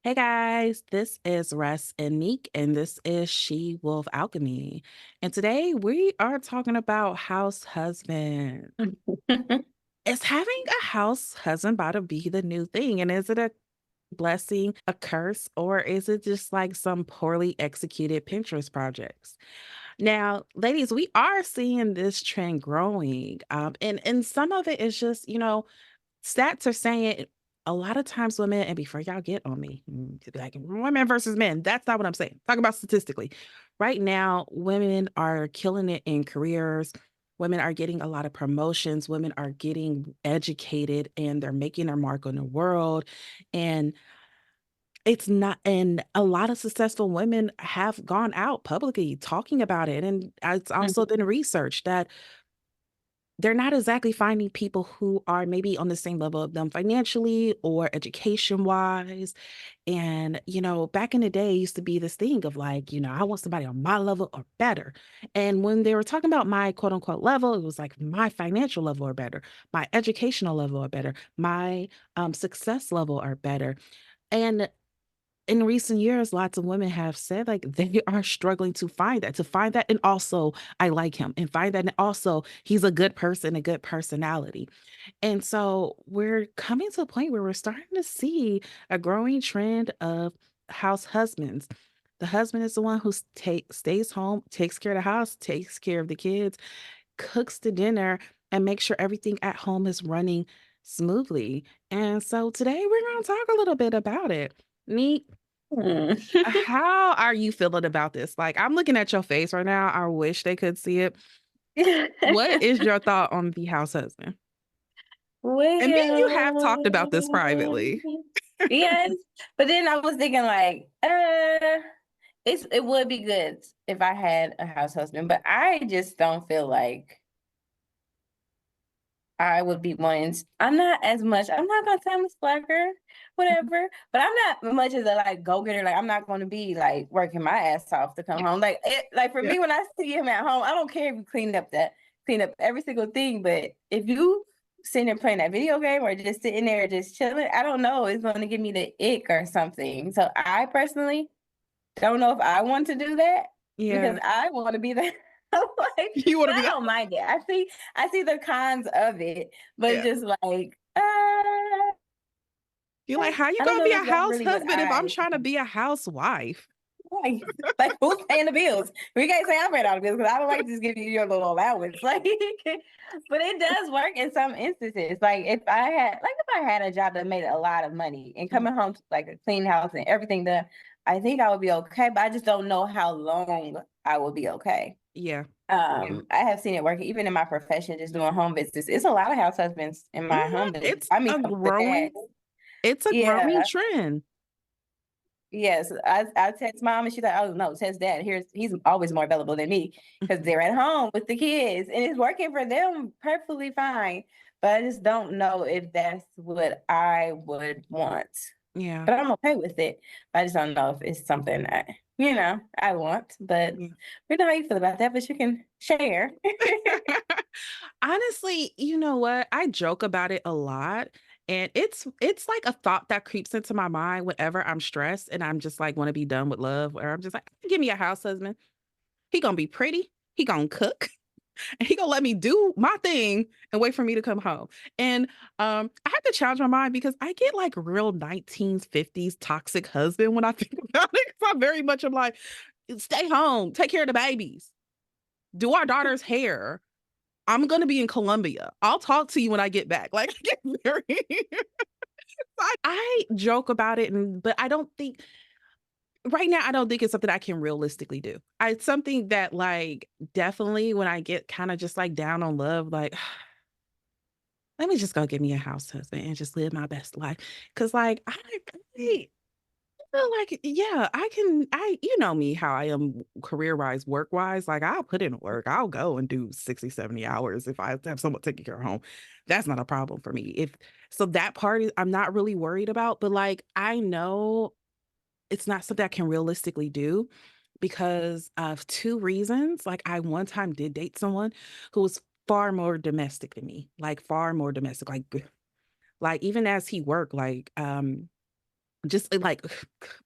Hey guys, this is Russ and Nique, and this is SheWolf Alchemy. And today we are talking about house husband. Is having a house husband about to be the new thing? And is it a blessing, a curse, or is it just like some poorly executed Pinterest projects? Now, ladies, we are seeing this trend growing. And some of it is just, stats are saying a lot of times women, and before y'all get on me, to be like women versus men, that's not what I'm saying. Talk about statistically. Right now, women are killing it in careers. Women are getting a lot of promotions. Women are getting educated and they're making their mark on the world. And it's not, and a lot of successful women have gone out publicly talking about it. And it's also Mhm. been researched that they're not exactly finding people who are maybe on the same level of them financially or education wise. And, back in the day, it used to be this thing of like, I want somebody on my level or better. And when they were talking about my quote unquote level, it was like my financial level or better, my educational level or better, my success level or better. And in recent years, lots of women have said like they are struggling to find that, and also I like him, and find that, and also he's a good person, a good personality. And so we're coming to a point where we're starting to see a growing trend of house husbands. The husband is the one who stays home, takes care of the house, takes care of the kids, cooks the dinner, and makes sure everything at home is running smoothly. And so today we're going to talk a little bit about it. Me, Mm. how are you feeling about this? Like, I'm looking at your face right now. I wish they could see it. What is your thought on the house husband? And me and you have talked about this Well, privately. yes, but then I was thinking like, it would be good if I had a house husband, but I just don't feel like I would be wanting. I'm not as much. I'm not gonna say I'm a slacker, whatever. But I'm not much as a like go getter. Like I'm not gonna be like working my ass off to come Yeah. home. Like for Yeah. me, when I see him at home, I don't care if you clean up every single thing. But if you sitting there playing that video game or just sitting there just chilling, I don't know. It's gonna give me the ick or something. So I personally don't know if I want to do that because Yeah. I want to be the like, You want but to be I that? don't mind it. I see the cons of it, but Yeah. just like, You're like, how you I don't gonna know be if a that's house really what husband if I'm I trying to be a housewife? like. Like who's paying the bills? We can't say I'm paying all the bills because I don't like to just give you your little allowance. Like, but it does work in some instances. Like if I had a job that made a lot of money and Mhm. coming home to like a clean house and everything done, I think I would be okay. But I just don't know how long I will be okay. Yeah. Yeah. I have seen it work even in my profession, just doing home visits. It's a lot of house husbands in my home visits. It's I mean, a the dads. growing Yeah, trend. yes. I text mom and she's like, "Oh no, text dad. He's always more available than me because they're at home with the kids and it's working for them perfectly fine." But I just don't know if that's what I would want. Yeah. But I'm okay with it. I just don't know if it's something that I want. But Yeah. we know how you feel about that. But you can share. Honestly, you know what? I joke about it a lot. And it's like a thought that creeps into my mind whenever I'm stressed and I'm just like want to be done with love, or I'm just like, give me a house husband. He gonna be pretty. He gonna cook. And he gonna let me do my thing and wait for me to come home. And I have to challenge my mind because I get like real 1950s toxic husband when I think about it. 'Cause I very much am like, stay home, take care of the babies, do our daughter's hair. I'm gonna be in Colombia. I'll talk to you when I get back. Like I get very I joke about it, but I don't think right now I don't think it's something I can realistically do. It's something that like definitely when I get kind of just like down on love, like let me just go get me a house husband and just live my best life. Cause like I feel like, yeah, you know me, how I am career wise, work wise. Like I'll put in work. I'll go and do 60, 70 hours if I have someone taking care of home. That's not a problem for me. That part is I'm not really worried about, but like I know it's not something I can realistically do because of two reasons. Like I one time did date someone who was far more domestic than me, like far more domestic, like even as he worked, like just like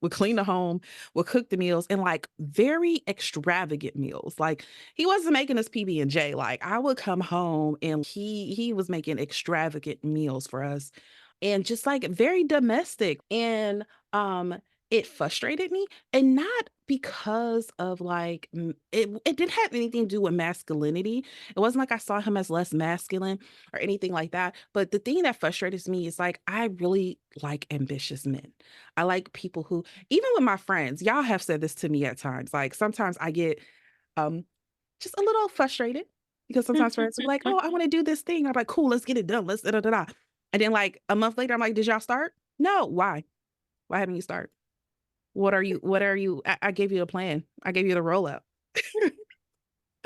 would clean the home, would cook the meals, and like very extravagant meals. Like he wasn't making us PB&J. Like I would come home and he was making extravagant meals for us, and just like very domestic. And it frustrated me, and not because of like it didn't have anything to do with masculinity. It wasn't like I saw him as less masculine or anything like that. But the thing that frustrates me is like I really like ambitious men. I like people who, even with my friends, y'all have said this to me at times. Like sometimes I get um just a little frustrated because sometimes friends will be like, "Oh, I want to do this thing." I'm like, "Cool, let's get it done. Let's da da da." Da." And then like a month later, I'm like, "Did y'all start?" No. Why? Why haven't you start? What are you? What are you? I gave you a plan. I gave you the rollout.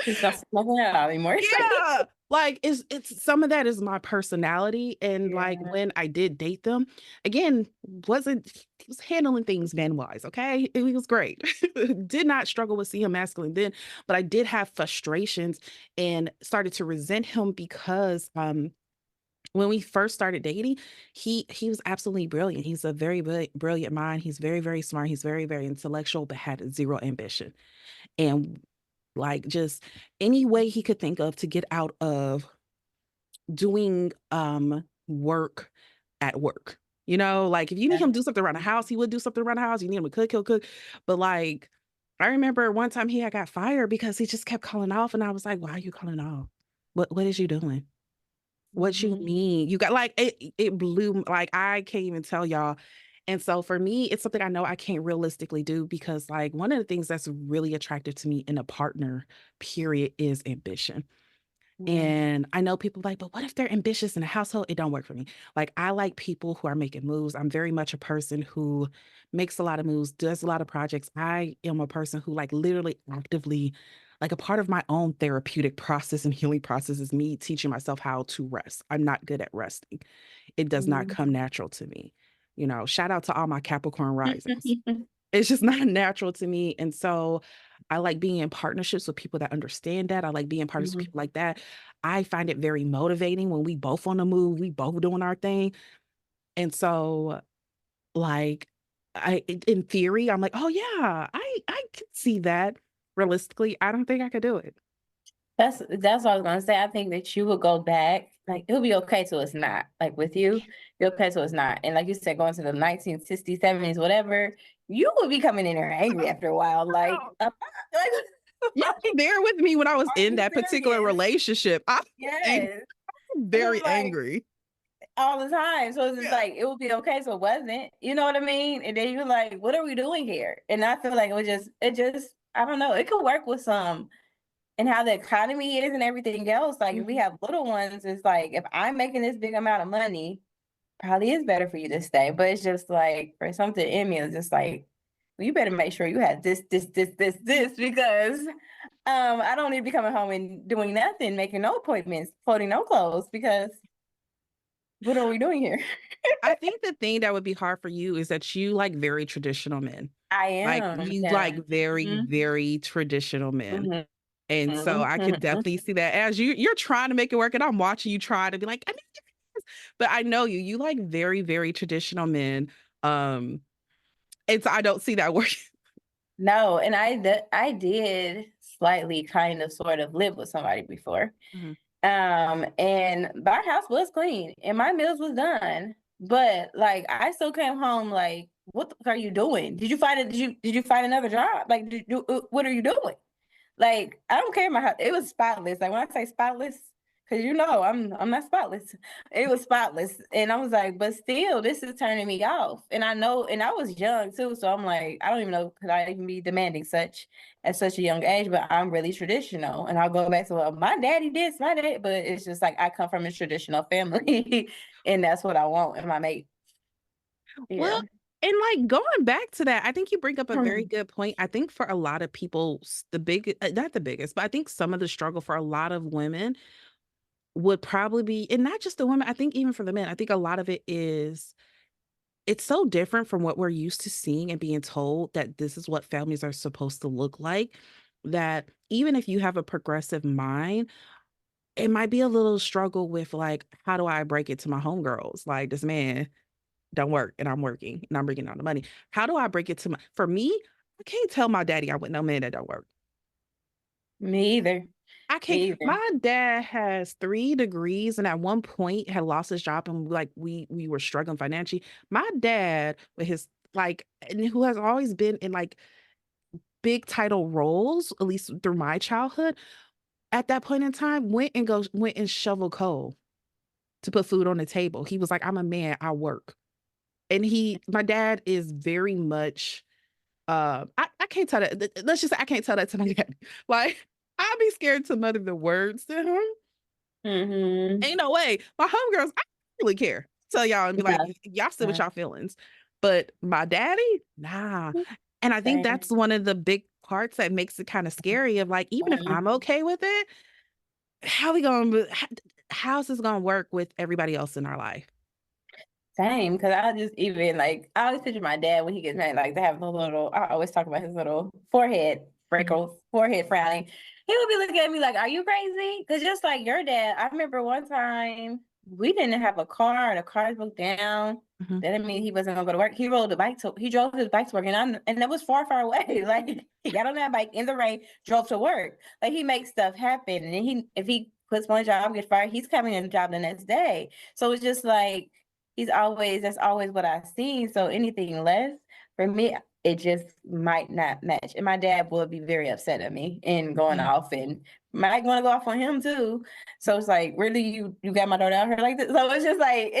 He's not smoking it out anymore. Yeah. Like it's some of that is my personality. And like Yeah. when I did date them, again, wasn't he was handling things man wise, okay? It was great. Did not struggle with seeing him masculine then, but I did have frustrations and started to resent him because when we first started dating, he was absolutely brilliant. He's a very brilliant mind. He's very, very smart. He's very, very intellectual, but had zero ambition. And like just any way he could think of to get out of doing work at work. You know, like if you need Yeah. him to do something around the house, he would do something around the house. You need him to cook, he'll cook. But like I remember one time he had got fired because he just kept calling off. And I was like, why are you calling off? What is you doing? What you Mhm. mean? You got like it blew like I can't even tell y'all. And so for me, it's something I know I can't realistically do because like one of the things that's really attractive to me in a partner, period, is ambition. Yeah. And I know people like, but what if they're ambitious in a household? It don't work for me. Like I like people who are making moves. I'm very much a person who makes a lot of moves, does a lot of projects. I am a person who like literally actively, like a part of my own therapeutic process and healing process is me teaching myself how to rest. I'm not good at resting. It does not Mhm. come natural to me. You know, shout out to all my Capricorn risings. It's just not natural to me. And so I like being in partnerships with people that understand that. I like being partners with Mhm. people like that. I find it very motivating when we both on the move, we both doing our thing. And so like in theory, I'm like, oh yeah, I can see that. Realistically, I don't think I could do it. That's what I was gonna say. I think that you would go back, like it'll be okay till it's not. Like with you, you're okay till it's not. And like you said, going to the 1960s, 70s, whatever, you would be coming in there angry after a while. Like, like Y'all were there with me when I was are in you that particular serious? relationship. I was Yes. And I'm very like, angry. all the time. So it's just Yeah. like it would be okay, so it wasn't. You know what I mean? And then you're like, what are we doing here? And I feel like it just I don't know. It could work with some and how the economy is and everything else. Like if we Mhm. have little ones, it's like if I'm making this big amount of money, probably is better for you to stay. But it's just like for something in me, it's just like, well, you better make sure you have this because I don't need to be coming home and doing nothing, making no appointments, folding no clothes because what are we doing here? I think the thing that would be hard for you is that you like very traditional men. I Like am, you yeah. like very, Mhm, very traditional men. mhm, And so mhm, I could mhm. definitely see that as you're trying to make it work and I'm watching you try to be like, I mean, but I know you. You like very, very traditional men. Um, and so I don't see that working. No, and I did slightly kind of sort of live with somebody before. Mhm. And my house was clean and my meals was done. But like I still came home like, what the fuck are you doing? Did you find it? Did you find another job? Like, what are you doing? Like, I don't care my house. It was spotless. Like when I say spotless, because you know I'm not spotless. It was spotless. And I was like, but still, this is turning me off. And I know, and I was young too. So I'm like, I don't even know could I even be demanding such at such a young age, but I'm really traditional. And I'll go back to well, my daddy did my dad, but it's just like I come from a traditional family and that's what I want in my mate. Well, Yeah. and like going back to that, I think you bring up a very good point. I think for a lot of people, the big, not the biggest, but I think some of the struggle for a lot of women would probably be, and not just the women, I think even for the men, I think a lot of it is it's so different from what we're used to seeing and being told that this is what families are supposed to look like, that even if you have a progressive mind, it might be a little struggle with like, how do I break it to my homegirls? Like this man, don't work and I'm working and I'm bringing on the money. How do I break it to for me, I can't tell my daddy I'm with no man that don't work. Me either. I can't. Me either. My dad has 3 degrees, and at one point had lost his job, and like we were struggling financially. My dad, with his like, and who has always been in like big title roles, at least through my childhood, at that point in time, went and shoveled coal to put food on the table. He was like, "I'm a man. I work." And my dad is very much. I can't tell that. Let's just say I can't tell that to my dad. Like, I'd be scared to mutter the words to him. Mm-hmm. Ain't no way. My homegirls, I don't really care. Tell y'all and be like, No, y'all still with no. y'all feelings. But my daddy, nah. And I think Same. that's one of the big parts that makes it kind of scary of like, even if I'm okay with it, how we going how's this gonna work with everybody else in our life? Same, because I just even like I always picture my dad when he gets married, like they have the little. I always talk about his little forehead Mhm. freckles, forehead frowning. He would be looking at me like, "Are you crazy?" Because just like your dad, I remember one time we didn't have a car, and the car broke down. Mhm. That didn't mean he wasn't gonna go to work. He drove his bike to work, and that was far, far away. Like he got on that bike in the rain, drove to work. Like he makes stuff happen, and then if he quits one job, gets fired, he's coming in the job the next day. So it's just like that's always what I've seen. So anything less for me, it just might not match. And my dad would be very upset at me and going Mhm. off and might want to go off on him too. So it's like, really, you got my daughter out here like this. So it's just like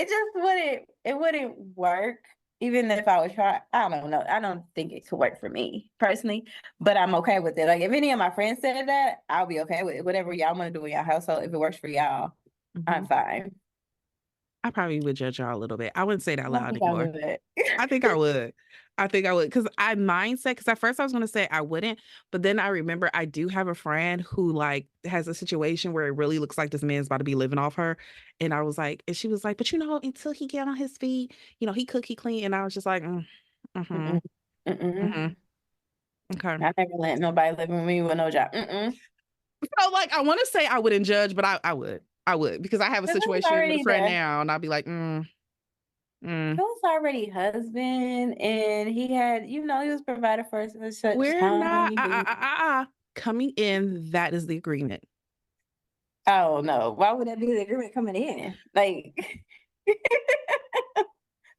it wouldn't work. Even if I would try, I don't know. I don't think it could work for me personally, but I'm okay with it. Like if any of my friends said that, I'll be okay with it. Whatever y'all want to do in your household, if it works for y'all, I'm Mhm. fine. I probably would judge y'all a little bit. I wouldn't say it out I loud think I anymore. would. I think I would. I think I would because I mindset because at first I was gonna say I wouldn't, but then I remember I do have a friend who like has a situation where it really looks like this man's about to be living off her. And I was like, and she was like, but until he get on his feet, he cook, he clean. And I was just like, mm-hmm, Mm-mm. Mm-mm. mm-hmm. Okay. I never let nobody live with me with no job. Mm-mm. So like I want to say I wouldn't judge, but I would. I would because I have a Cause it was situation with a already friend the now, and I'll be like, it mm. was already husband, and he had, he was provided for us at such We're time. not coming in. That is the agreement. Oh no, why would that be the agreement coming in? Like,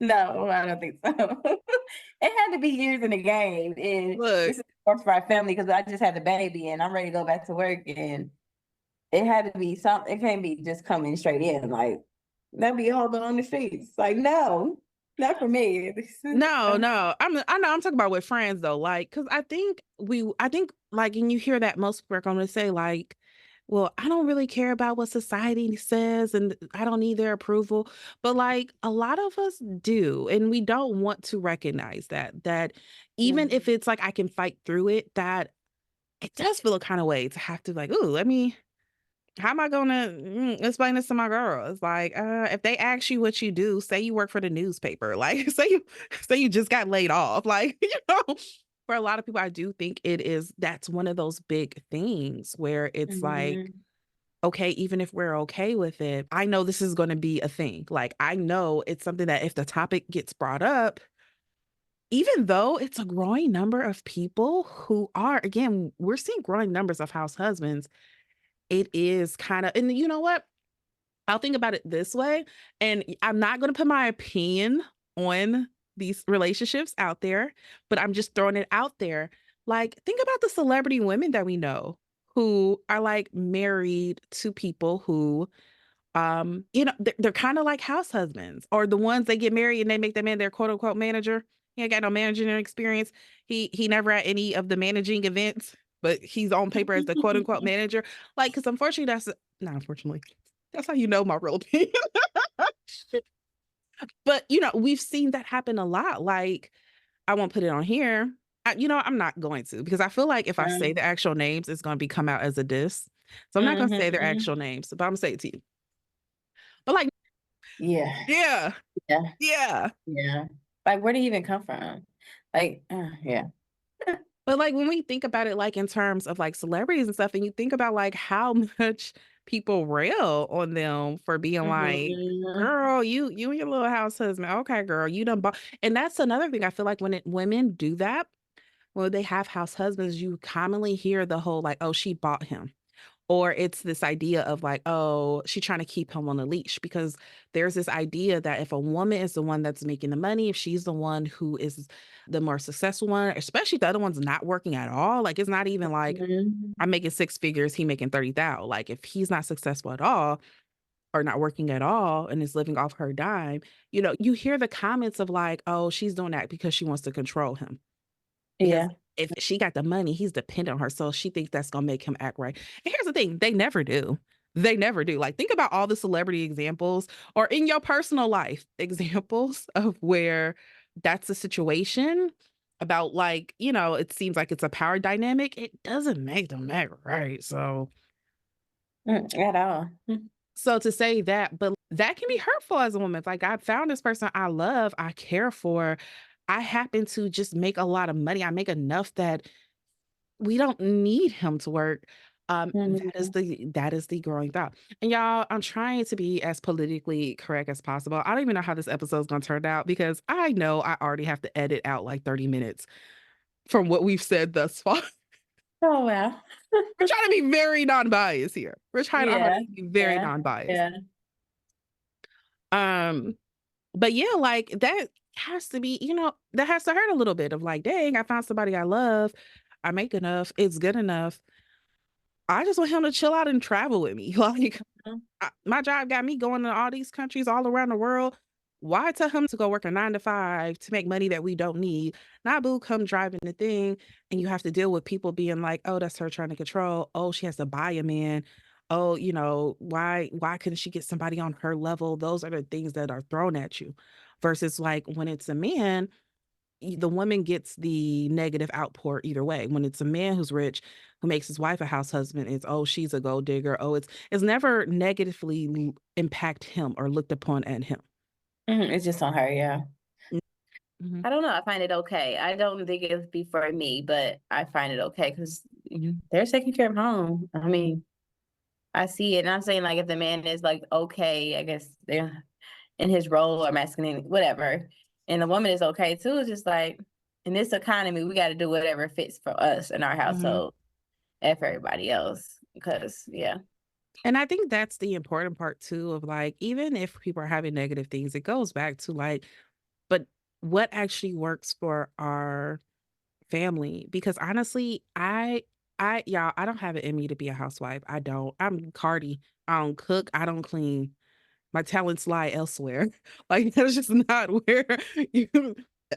no, I don't think so. It had to be years in the game, and Look, this is works for our family because I just had the baby, and I'm ready to go back to work, and it had to be something. It can't be just coming straight in. Like that'd be holding on the streets. Like no, not for me. no, no. I know I'm talking about with friends though. Like, cause I think like, and you hear that most people are going to say like, well, I don't really care about what society says and I don't need their approval. But like a lot of us do. And we don't want to recognize that even if it's like I can fight through it, that it does feel a kind of way to have to like, ooh, how am I gonna explain this to my girl? It's like, if they ask you what you do, say you work for the newspaper, like say you just got laid off, like For a lot of people, I do think that's one of those big things where it's like, Mhm. okay, even if we're okay with it, I know this is going to be a thing. Like I know it's something that if the topic gets brought up, even though it's a growing number of people who are, again, we're seeing growing numbers of house husbands. It is kind of, and you know what? I'll think about it this way, and I'm not going to put my opinion on these relationships out there, but I'm just throwing it out there. Like, think about the celebrity women that we know who are like married to people who, they're kind of like house husbands, or the ones they get married and they make that man their quote unquote manager. He ain't got no managing experience. He never had any of the managing events, but he's on paper as the quote unquote manager. Like, because unfortunately, not unfortunately, that's how you know my real opinion. But we've seen that happen a lot. Like, I won't put it on here. I'm not going to because I feel like if I say Um, the actual names, it's going to be come out as a diss. So I'm not going to say their mhm. actual names, but I'm gonna say it to you. But like, Yeah, yeah, yeah, yeah. yeah. Like, where did he even come from? Like, yeah. But, like, when we think about it, like, in terms of, like, celebrities and stuff, and you think about, like, how much people rail on them for being like, Mhm. "Girl, you and your little house husband, okay, girl, you done bought." And that's another thing I feel like when women do that, when they have house husbands, you commonly hear the whole, like, "Oh, she bought him." Or it's this idea of like, oh, she trying to keep him on a leash because there's this idea that if a woman is the one that's making the money, if she's the one who is the more successful one, especially if the other one's not working at all, like it's not even like Mhm. I'm making six figures, he making 30,000. Like if he's not successful at all or not working at all and is living off her dime, you hear the comments of like, oh, she's doing that because she wants to control him. Because Yeah. if she got the money, he's dependent on her, so she thinks that's gonna make him act right. And here's the thing, they never do. They never do. Like, think about all the celebrity examples or in your personal life examples of where that's a situation about like, it seems like it's a power dynamic. It doesn't make them act right. At all. So to say that, but that can be hurtful as a woman. If, like, I found this person I love, I care for, I happen to just make a lot of money. I make enough that we don't need him to work. Mhm. That is the growing thought. And y'all, I'm trying to be as politically correct as possible. I don't even know how this episode's gonna turn out because I know I already have to edit out like 30 minutes from what we've said thus far. Oh, well. We're trying to be very non-biased here. We're trying our Yeah. hardest to be very Yeah. non-biased. Yeah. Um, but yeah, like that has to be, that has to hurt a little bit of like, dang, I found somebody I love. I make enough. It's good enough. I just want him to chill out and travel with me. Like, Mhm. my job got me going to all these countries all around the world. Why tell him to go work a 9 to 5 to make money that we don't need? Nah, boo, come driving the thing, and you have to deal with people being like, "Oh, that's her trying to control. Oh, she has to buy a man. Oh, why couldn't she get somebody on her level?" Those are the things that are thrown at you. Versus like when it's a man, the woman gets the negative outpour either way. When it's a man who's rich, who makes his wife a house husband, it's, oh, she's a gold digger. Oh, it's never negatively impact him or looked upon at him. Mhm. It's just on her, yeah. Mhm, I don't know, I find it okay. I don't think it'd be for me, but I find it okay because they're taking care of home. I mean, I see it, and I'm saying, like, if the man is, like, okay, I guess they're in his role or masculine, whatever, and the woman is okay too, it's just like, in this economy, we gotta do whatever fits for us in our mhm. household and for everybody else. Because yeah. And I think that's the important part too of like, even if people are having negative things, it goes back to like, but what actually works for our family? Because honestly, y'all, I don't have it in me to be a housewife. I don't. I'm Cardi. I don't cook. I don't clean. My talents lie elsewhere. Like, that's just not where you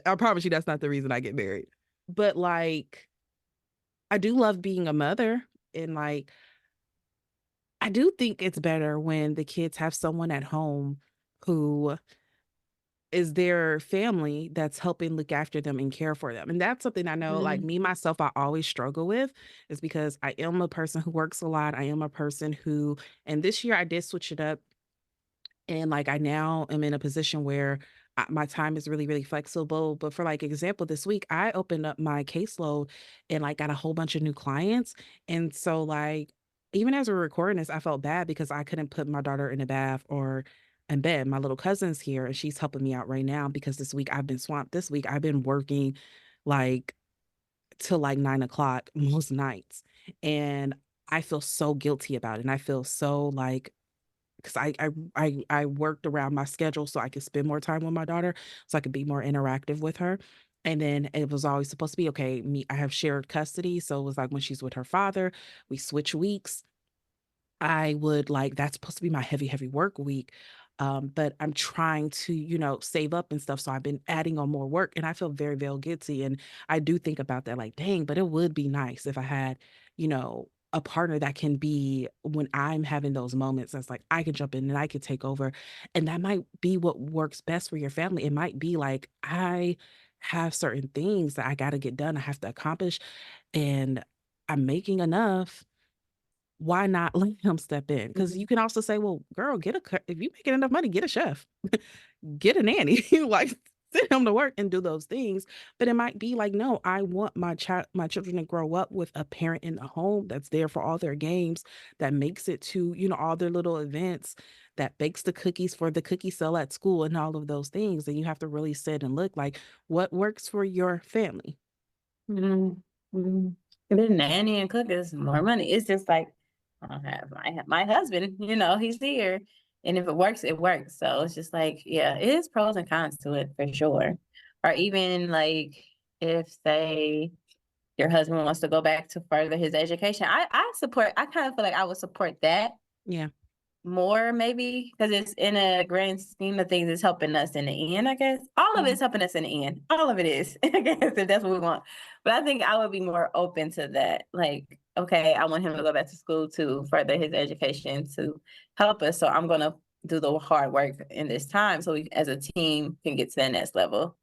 I promise you that's not the reason I get married. But, like, I do love being a mother, and, like, I do think it's better when the kids have someone at home who is their family that's helping look after them and care for them, and that's something I know, like, Mhm. me, myself, I always struggle with is because I am a person who works a lot, I am a person who and this year I did switch it up. And, like, I now am in a position where my time is really, really flexible. But for, like, example, this week, I opened up my caseload and, like, got a whole bunch of new clients. And so, like, even as we're recording this, I felt bad because I couldn't put my daughter in a bath or in bed. My little cousin's here and she's helping me out right now because this week I've been swamped. This week I've been working like till like 9 o'clock most nights. And I feel so guilty about it. And I feel so like 'cause I worked around my schedule so I could spend more time with my daughter, so I could be more interactive with her, and then it was always supposed to be, okay, me I have shared custody, so it was like when she's with her father, we switch weeks. I would like that's supposed to be my heavy, heavy work week. But I'm trying to, save up and stuff. So I've been adding on more work and I feel very, very guilty. And I do think about that, like, dang, but it would be nice if I had, a partner that can be when I'm having those moments that's like I can jump in and I can take over. And that might be what works best for your family. It might be like I have certain things that I gotta get done, I have to accomplish, and I'm making enough, why not let him step in? Because Mhm. you can also say, "Well, girl, if you making enough money, get a chef, get a nanny." Like, send him to work and do those things. But it might be like, no, I want my children to grow up with a parent in the home that's there for all their games, that makes it to, all their little events, that bakes the cookies for the cookie sale at school and all of those things. And you have to really sit and look like what works for your family. Mhm, mhm. And then nanny and cook is more money. It's just like, I don't have my husband, he's here, and if it works, it works. So it's just like, yeah, it is pros and cons to it for sure. Or even like if say your husband wants to go back to further his education, I kind of feel like I would support that Yeah. more maybe because it's in a grand scheme of things, it's helping us in the end, I guess. All of Mhm. it's helping us in the end. All of it is, I guess, if that's what we want. But I think I would be more open to that. Like, okay, I want him to go back to school to further his education to help us. So I'm gonna do the hard work in this time so we as a team can get to that next level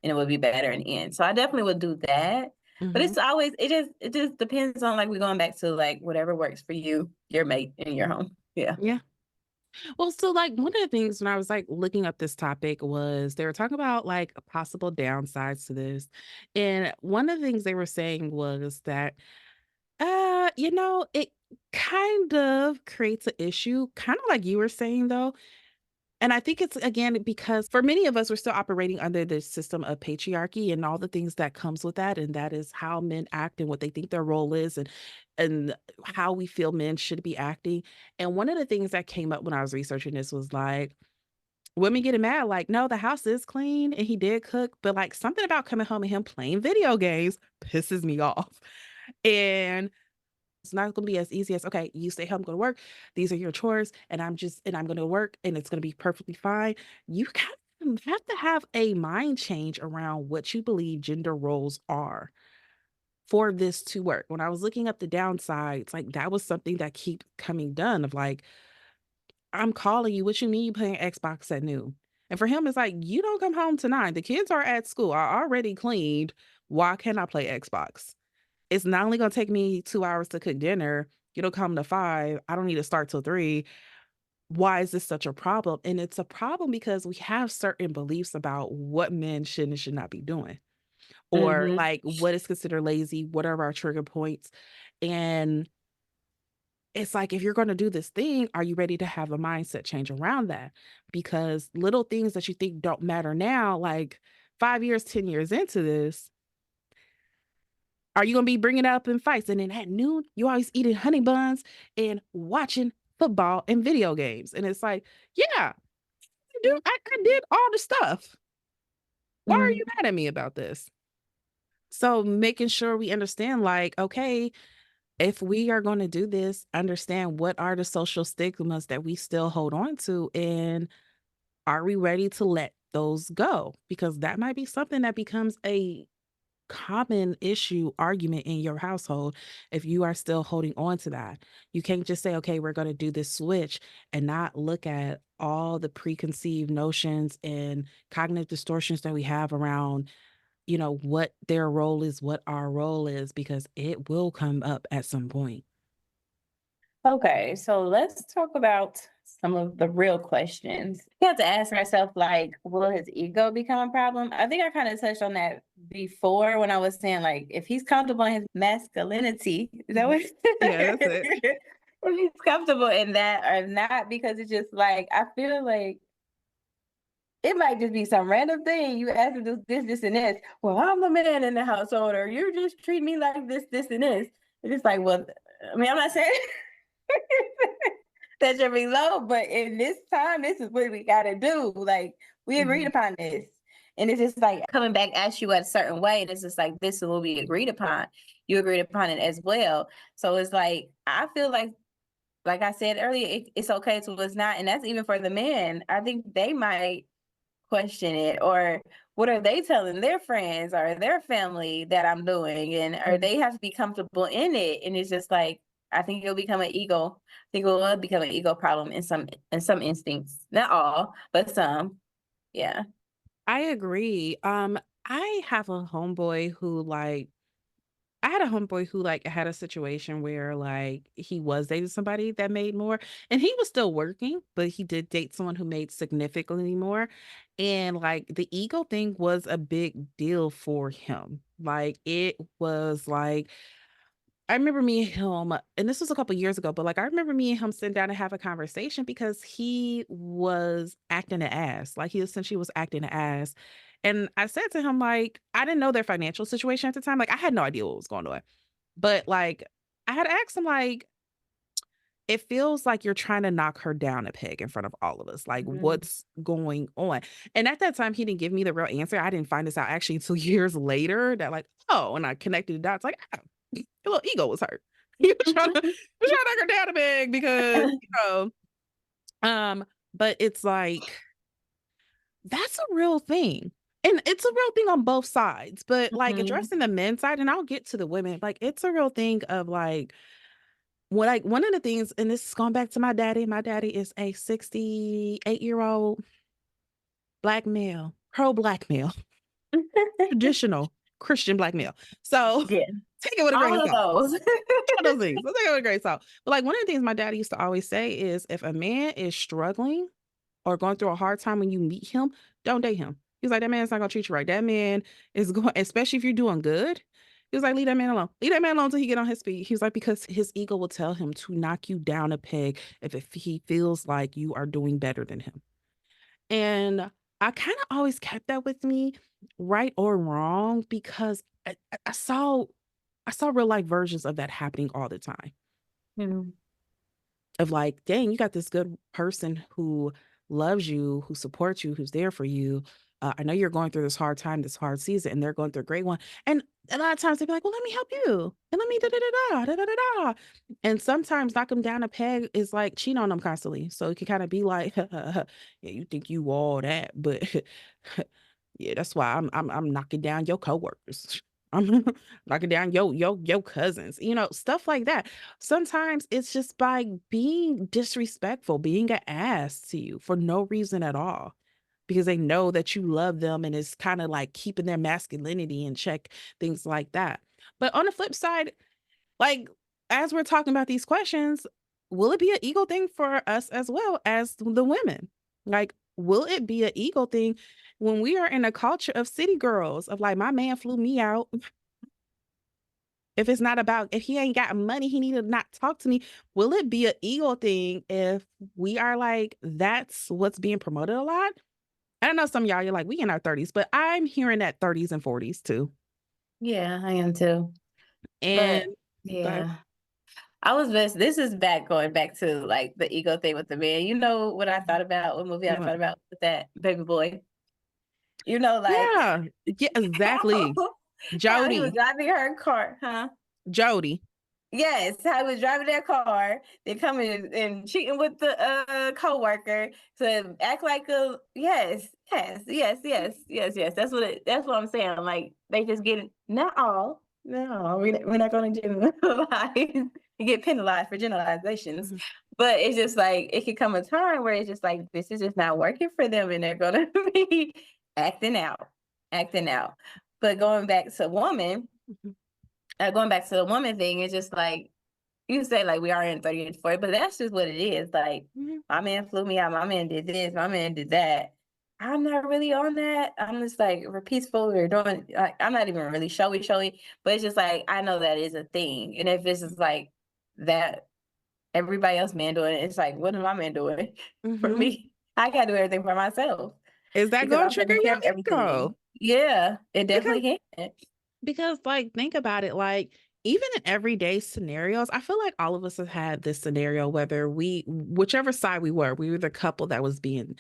and it would be better in the end. So I definitely would do that. But Mhm. it's always it just depends on like we're going back to like whatever works for you, your mate, in your home. Yeah. Yeah. Well, so like one of the things when I was like looking up this topic was they were talking about like possible downsides to this. And one of the things they were saying was that it kind of creates an issue, kind of like you were saying though. And I think it's again because for many of us, we're still operating under this system of patriarchy and all the things that comes with that. And that is how men act and what they think their role is and how we feel men should be acting. And one of the things that came up when I was researching this was like women getting mad, like, no, the house is clean and he did cook, but like something about coming home and him playing video games pisses me off. And it's not gonna be as easy as, okay, you stay home, go to work. These are your chores, and I'm gonna work and it's gonna be perfectly fine. You kind of have to have a mind change around what you believe gender roles are for this to work. When I was looking up the downsides, like that was something that keep coming done of like, I'm calling you, what you mean you playing Xbox at noon? And for him, it's like, you don't come home tonight. The kids are at school. I already cleaned. Why can't I play Xbox? It's not only gonna take me 2 hours to cook dinner, you don't come to 5, I don't need to start till 3. Why is this such a problem? And it's a problem because we have certain beliefs about what men should and should not be doing, or, Mhm. like, what is considered lazy, what are our trigger points, and it's like, if you're gonna do this thing, are you ready to have a mindset change around that? Because little things that you think don't matter now, like, 5 years, 10 years into this, are you gonna be bringing it up in fights? And then at noon, you always eating honey buns and watching football and video games. And it's like, yeah, I did all the stuff. Why are you Mhm. mad at me about this? So making sure we understand, like, okay, if we are going to do this, understand what are the social stigmas that we still hold on to, and are we ready to let those go? Because that might be something that becomes a common issue argument in your household if you are still holding on to that. You can't just say, okay, we're going to do this switch and not look at all the preconceived notions and cognitive distortions that we have around, what their role is, what our role is, because it will come up at some point. Okay, so let's talk about some of the real questions. You have to ask ourselves, like, will his ego become a problem? I think I kind of touched on that before when I was saying, like, if he's comfortable in his masculinity, is that Mhm. what? Yeah, that's it. If he's comfortable in that or not, because it's just like, I feel like it might just be some random thing. You ask him this, and this. Well, I'm the man in the household, or you're just treating me like this, and this. It's just like, well, I mean, I'm not saying that you're below, but in this time, this is what we gotta do. Like, we agreed Mhm. upon this. And it's just like coming back at you a certain way. And it's just like, this is what we agreed upon. You agreed upon it as well. So it's like, I feel like I said earlier, it's okay till it's not. And that's even for the men. I think they might question it, or what are they telling their friends or their family that I'm doing, and or Mhm. they have to be comfortable in it. And it's just like, I think it'll become an ego. I think it will become an ego problem in some instincts, not all, but some. Yeah. I agree. I have a homeboy who like I had a homeboy who like had a situation where like he was dating somebody that made more and he was still working, but he did date someone who made significantly more. And like the ego thing was a big deal for him. Like it was like I remember me and him, and this was a couple years ago, but like I remember me and him sitting down and have a conversation because he was acting an ass. Like he essentially was acting an ass. And I said to him, like, I didn't know their financial situation at the time. Like I had no idea what was going on. But like I had asked him, like, it feels like you're trying to knock her down a peg in front of all of us. Like, Mhm. what's going on? And at that time, he didn't give me the real answer. I didn't find this out actually until years later that, like, oh, and I connected the dots, like, ah, your little ego was hurt. You trying to knock her down a peg because, um, but it's like, that's a real thing. And it's a real thing on both sides, but like Mhm. addressing the men's side, and I'll get to the women, like it's a real thing of like, what like one of the things, and this is going back to my daddy. My daddy is a 68-year-old black male, pro black male, traditional Christian black male. So Yeah, take it with a grain all of of salt. those. All those things. Let's take it with a grain of salt. But like one of the things my daddy used to always say is if a man is struggling or going through a hard time when you meet him, don't date him. He's like, that man's not gonna treat you right. That man is going, especially if you're doing good. He was like, leave that man alone. Leave that man alone until he get on his feet. He was like, because his ego will tell him to knock you down a peg if he feels like you are doing better than him. And I kind of always kept that with me, right or wrong, because I saw real life versions of that happening all the time Mhm. of like, dang, you got this good person who loves you, who supports you, who's there for you. I know you're going through this hard time, this hard season, and they're going through a great one. And a lot of times they'd be like, well, let me help you. And let me da da da da da da da. And sometimes knock them down a peg is like cheat on them constantly. So it can kind of be like, yeah, you think you all that, but yeah, that's why I'm knocking down your coworkers. I'm knocking down your cousins, stuff like that. Sometimes it's just by being disrespectful, being an ass to you for no reason at all, because they know that you love them and it's kind of like keeping their masculinity in check, things like that. But on the flip side, like as we're talking about these questions, will it be an ego thing for us as well as the women? Like, will it be an ego thing when we are in a culture of city girls of like, my man flew me out? If it's not about, if he ain't got money, he need to not talk to me. Will it be an ego thing if we are like, that's what's being promoted a lot? I don't know, some of y'all, you're like, we in our 30s, but I'm hearing that 30s and 40s too. Yeah, I am too. And But but yeah, I was best. This is back going back to like the ego thing with the man. You know what I thought about? What movie I what? thought about with that baby boy? You know, like Yeah, yeah, exactly. how he was Jody, driving her car, huh? Jody. Yes, how he was driving that car, then coming and cheating with the coworker to act like a yes. That's what I'm saying. Like they just get not all. No, we're not going to generalize and get penalized for generalizations. Mhm, But it's just like it could come a time where it's just like this is just not working for them and they're gonna be acting out. Acting out. But mhm, going back to the woman thing, it's just like you say like we are in 30 and 40, but that's just what it is. Like mhm, my man flew me out, my man did this, my man did that. I'm not really on that. I'm just like we're peaceful. We're doing like I'm not even really showy, but it's just like I know that is a thing. And if it's just like that everybody else man doing it, it's like what is my man doing for mhm. me? I gotta do everything for myself Is that because going to I'm trigger taking care your of ego? everything. Yeah, it Because definitely can. like think about it, like even in everyday scenarios, I feel like all of us have had this scenario, whether whichever side we were the couple that was being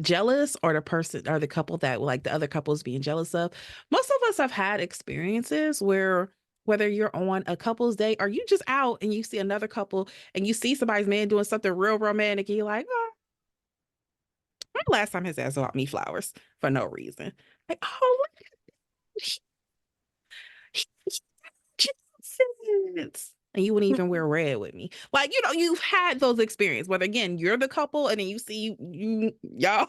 jealous or the person or the couple that like the other couple is being jealous of. Most of us have had experiences where whether you're on a couple's date or you just out and you see another couple and you see somebody's man doing something real romantic and you're like, oh, when the last time his ass bought me flowers for no reason? Like, oh, look, he- he- he- and you wouldn't even wear red with me. Like, you've had those experiences, whether again, you're the couple and then you see y'all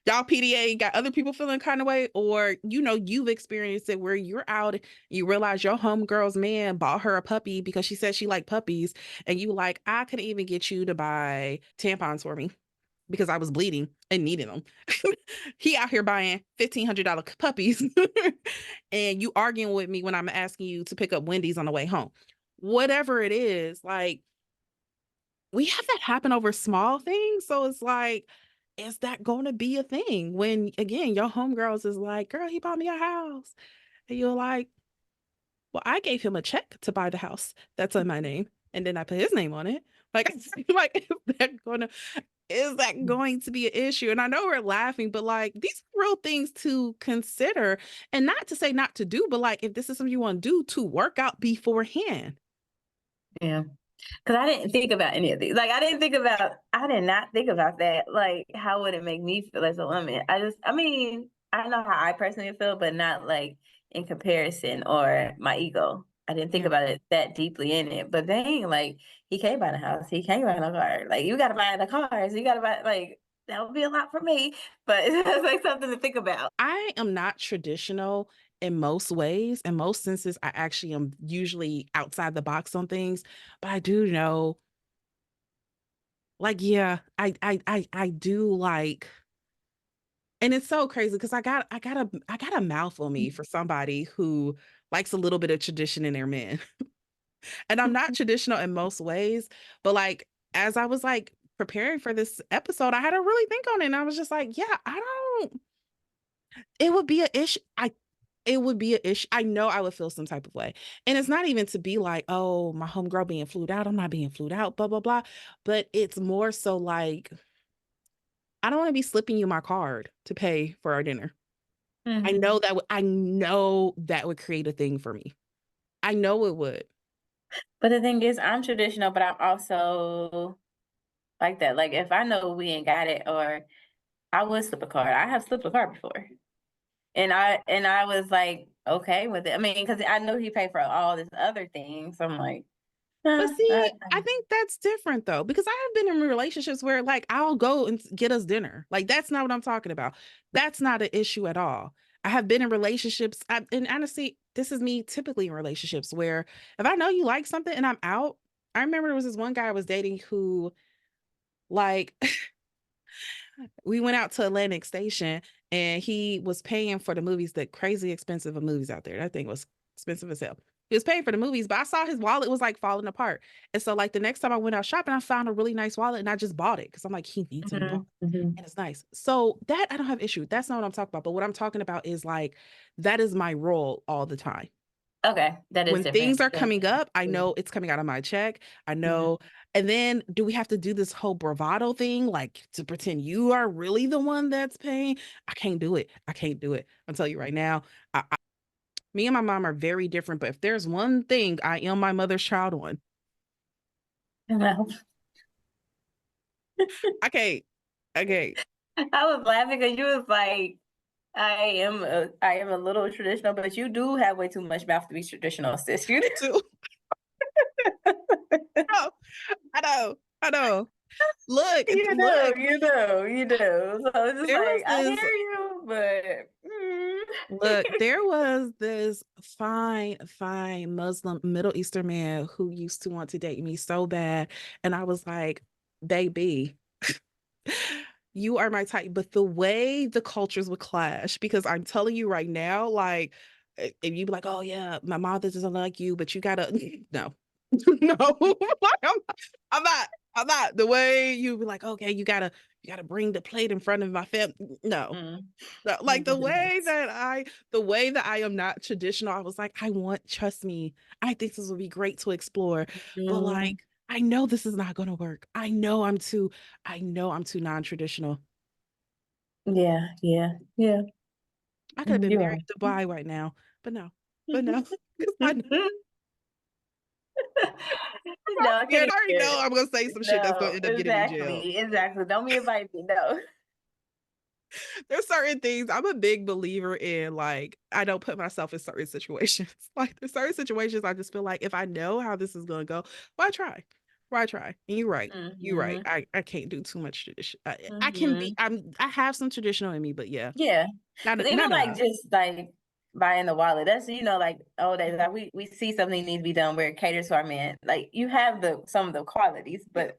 PDA got other people feeling kind of way, or you've experienced it where you're out, you realize your homegirl's man bought her a puppy because she said she liked puppies, and you like, I couldn't even get you to buy tampons for me because I was bleeding and needed them. He out here buying $1,500 puppies, and you arguing with me when I'm asking you to pick up Wendy's on the way home. Whatever it is, like, we have that happen over small things. So it's like, is that going to be a thing when, again, your homegirls is like, girl, he bought me a house. And you're like, well, I gave him a check to buy the house that's in my name. And then I put his name on it. Like, like, is that going to be an issue? And I know we're laughing, but like, these are real things to consider. And not to say not to do, but like, if this is something you want to do, to work out beforehand. Yeah. Because I didn't think about any of these. Like, I did not think about that. Like, how would it make me feel as a woman? I mean, I know how I personally feel, but not like in comparison or my ego. I didn't think Yeah. about it that deeply in it. But dang, like, he can't buy the house. He can't buy the car. Like, you got to buy the cars. You got to buy, like, that would be a lot for me. But it's like something to think about. I am not traditional in most ways. In most senses, I actually am usually outside the box on things, but I do know, like, yeah, I do like, and it's so crazy because I got a mouth on me for somebody who likes a little bit of tradition in their men. And I'm not traditional in most ways, but like, as I was like preparing for this episode, I had to really think on it. And I was just like, yeah, I don't, it would be an issue. It would be an issue. I know I would feel some type of way. And it's not even to be like, oh, my homegirl being flued out. I'm not being flued out, blah, blah, blah. But it's more so like, I don't want to be slipping you my card to pay for our dinner. Mhm. I know that would create a thing for me. I know it would. But the thing is, I'm traditional, but I'm also like that. Like, if I know we ain't got it, or I would slip a card. I have slipped a card before. And I was like, okay with it. I mean, because I know he paid for all this other things. So I'm like, But "Ah, see, I think that's different though, because I have been in relationships where like I'll go and get us dinner. Like that's not what I'm talking about. That's not an issue at all. I have been in relationships, and honestly, this is me typically in relationships where if I know you like something and I'm out, I remember there was this one guy I was dating who like we went out to Atlantic Station and he was paying for the movies, the crazy expensive of movies out there. That thing was expensive as hell. He was paying for the movies, but I saw his wallet was like falling apart. And so like the next time I went out shopping, I found a really nice wallet and I just bought it because I'm like, he needs it. He bought mhm, mhm." and it's nice. So that I don't have issue. That's not what I'm talking about. But what I'm talking about is like that is my role all the time. Okay, that is When things different. are That's coming up, I different. know it's coming out of my check. I Mhm. know. And then do we have to do this whole bravado thing, like to pretend you are really the one that's paying? I can't do it. I can't do it. I'll tell you right now. Me and my mom are very different, but if there's one thing I am my mother's child on, Well, I can't. I can't. I was laughing because you was like, I am a little traditional, but you do have way too much mouth to be traditional, sis. You do. Too. Oh, I know. I know. Look, You look. do, you do, you do. So it's just There was like, I this. hear you, but Look, there was this fine Muslim Middle Eastern man who used to want to date me so bad. And I was like, baby, you are my type. But the way the cultures would clash, because I'm telling you right now, like, if you be like, oh yeah, my mother doesn't like you, but you gotta no. No, like, I'm not the way you be like, okay, you gotta bring the plate in front of my family. No, mm, like my goodness. the way that I am not traditional, I was like, trust me, I think this would be great to explore. But Mm, like, I know this is not gonna work. I know I'm too non-traditional. yeah, yeah, yeah. I could have been You married are. in Dubai right now, but no, but no, because No, I can't I already hear know it. I'm gonna say some shit that's gonna No, end up getting me jailed. exactly, exactly. Don't be invite me. No. There's certain things I'm a big believer in. Like, I don't put myself in certain situations. Like, there's certain situations I just feel like if I know how this is gonna go, why try? Why try? And you're right. You're right. Mhm. I can't do too much tradition. I can be. Mhm. I have some traditional in me, but yeah, Yeah. not 'Cause even not like enough. just like buying the wallet, that's like oh days like we see something needs to be done where it caters to our man. Like you have the some of the qualities, but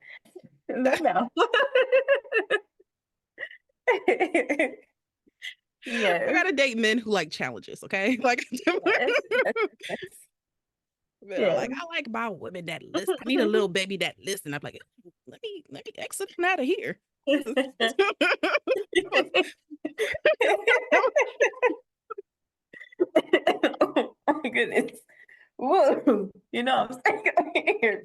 no. I Yes. gotta date men who like challenges. Okay, like Yes. Yes. Yes. men are Yes. like, I like my women that listen. I need a little baby that listen. I'm like, let me exit from out of here. Oh my goodness. Whoa. You know what I'm saying? Here.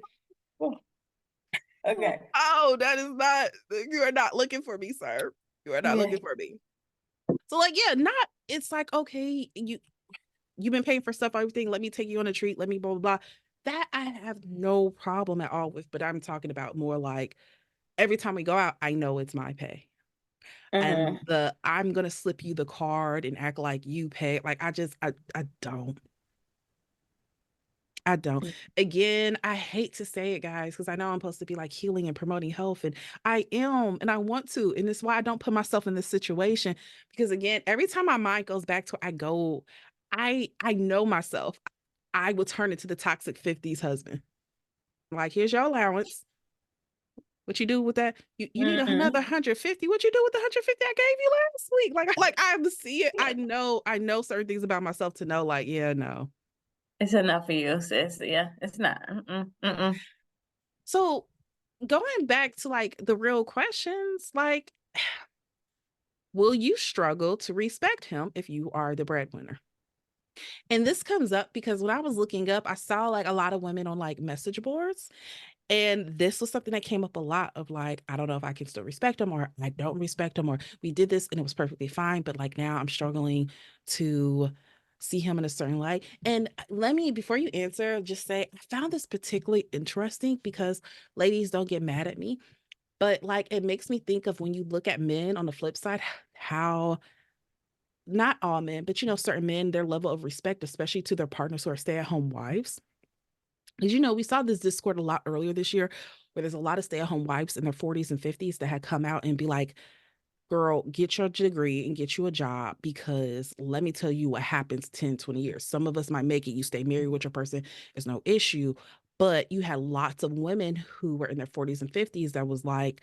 Okay. Oh, that is not, you are not looking for me, sir. You are not Yeah. looking for me. So like, yeah, not, it's like, okay, you've been paying for stuff, everything. Let me take you on a treat. Let me blah, blah, blah. That I have no problem at all with, but I'm talking about more like every time we go out, I know it's my pay. And Mhm. I'm gonna slip you the card and act like you pay. Like I don't. I don't. Again, I hate to say it, guys, because I know I'm supposed to be like healing and promoting health, and I am, and I want to, and it's why I don't put myself in this situation. Because again, every time my mind goes back to I go, I know myself. I will turn into the toxic 50s husband. Like, here's your allowance. What you do with that? You need another Mhm. 150. What you do with the 150 I gave you last week? Like I see it. Yeah. I know certain things about myself to know, like, yeah, no. It's enough for you, sis. Yeah, it's not. Mm-mm, mm-mm. So going back to like the real questions, like, will you struggle to respect him if you are the breadwinner? And this comes up because when I was looking up, I saw like a lot of women on like message boards. And this was something that came up a lot of like, I don't know if I can still respect him or I don't respect him, or we did this and it was perfectly fine. But like now I'm struggling to see him in a certain light. And let me, before you answer, just say I found this particularly interesting because ladies don't get mad at me. But like it makes me think of when you look at men on the flip side, how not all men, but certain men, their level of respect, especially to their partners who are stay-at-home wives. Because we saw this discord a lot earlier this year where there's a lot of stay-at-home wives in their 40s and 50s that had come out and be like, girl, get your degree and get you a job because let me tell you what happens 10, 20 years. Some of us might make it. You stay married with your person, there's no issue. But you had lots of women who were in their 40s and 50s that was like,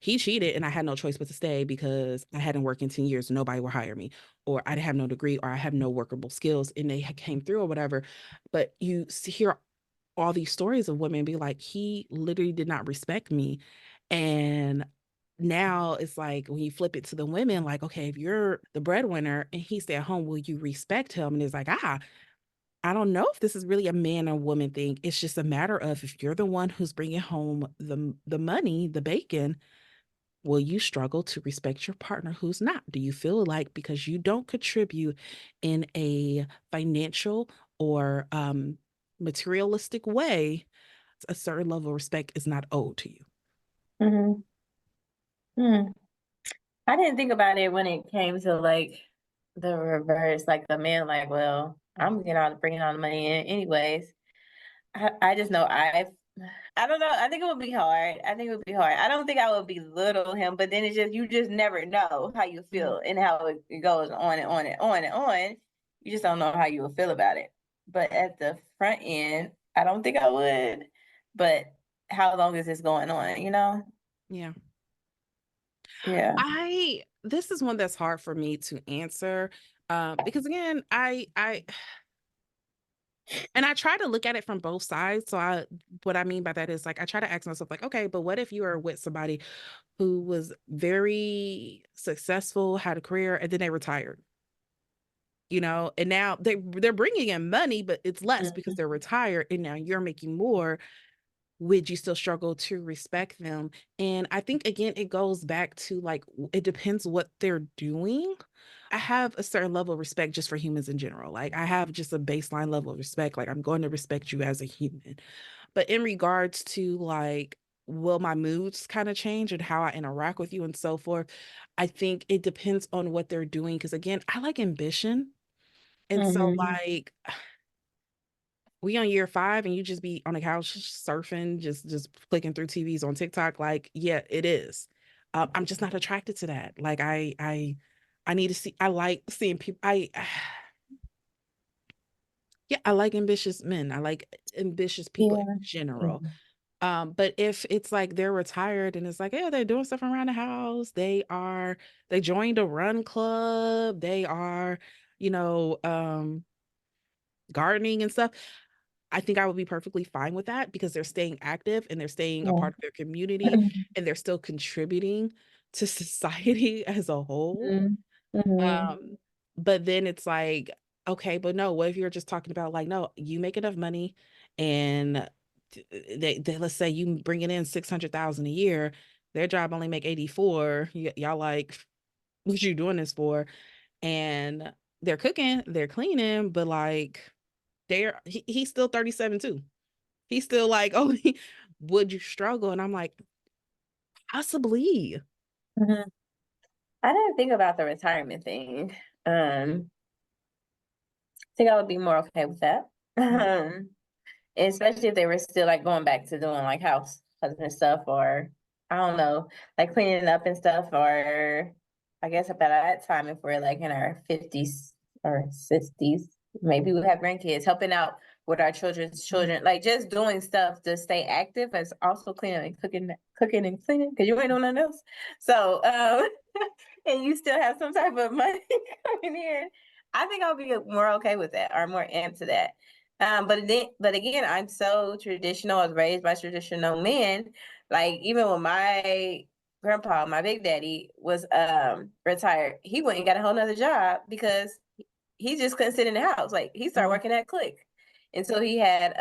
he cheated and I had no choice but to stay because I hadn't worked in 10 years. Nobody would hire me, or I didn't have no degree, or I have no workable skills. And they came through or whatever. But you hear all these stories of women be like, he literally did not respect me. And now it's like when you flip it to the women, like, okay, if you're the breadwinner and he stay at home, will you respect him? And it's like, I don't know if this is really a man or woman thing. It's just a matter of if you're the one who's bringing home the money, the bacon, will you struggle to respect your partner who's not? Do you feel like because you don't contribute in a financial or materialistic way, a certain level of respect is not owed to you? Mhm. Mm. I didn't think about it when it came to like the reverse, like the man, like, well, I'm Mhm. getting all bringing all the money in anyways. I just know I don't know. I think it would be hard. I think it would be hard. I don't think I would belittle him, but then it's just you just never know how you Mhm. feel and how it goes on and on and on and on. You just don't know how you will feel about it. But at the front end, I don't think I would. But how long is this going on? Yeah. Yeah. This is one that's hard for me to answer because again, and I try to look at it from both sides. What I mean by that is like, I try to ask myself, like, okay, but what if you are with somebody who was very successful, had a career, and then they retired? And now they're bringing in money, but it's less because Mhm. they're retired, and now you're making more. Would you still struggle to respect them? And I think again, it goes back to like it depends what they're doing. I have a certain level of respect just for humans in general. Like I have just a baseline level of respect. Like I'm going to respect you as a human. But in regards to like will my moods kind of change and how I interact with you and so forth? I think it depends on what they're doing. Because again, I like ambition. And so Mm-hmm. like we on year 5 and you just be on the couch surfing, just clicking through TVs on TikTok. Like, yeah, it is. I'm just not attracted to that. Like I need to see, I like seeing people. Yeah, I like ambitious men. I like ambitious people in Yeah. general. Mhm. But if it's like they're retired and it's like, yeah, they're doing stuff around the house, they joined a run club, they are, you know, gardening and stuff. I think I would be perfectly fine with that because they're staying active and they're staying a Yeah. part of their community and they're still contributing to society as a whole. Mhm. Mhm. Um, but then it's like, okay, but no, what if you're just talking about like, no, you make enough money and they let's say you bringing in 600,000 a year, their job only make 84. Y'all like, what you doing this for? And they're cooking, they're cleaning, but like he's still 37 too. He's still like, oh, would you struggle? And I'm like, possibly. Mhm. I didn't think about the retirement thing. I think I would be more okay with that. Mhm. Especially if they were still like going back to doing like house husband stuff, or I don't know, like cleaning up and stuff, or I guess about that time if we're like in our 50s or 60s, maybe we have grandkids helping out with our children's Mhm. children, like just doing stuff to stay active as also cleaning and cooking and cleaning because you ain't doing nothing else. So and you still have some type of money coming in. I think I'll be more okay with that or more amped to that. But again, I'm so traditional. I was raised by traditional men. Like even when my grandpa, my big daddy, was retired, he went and got a whole nother job because he just couldn't sit in the house. Like he started Mhm. working at Click, and so he had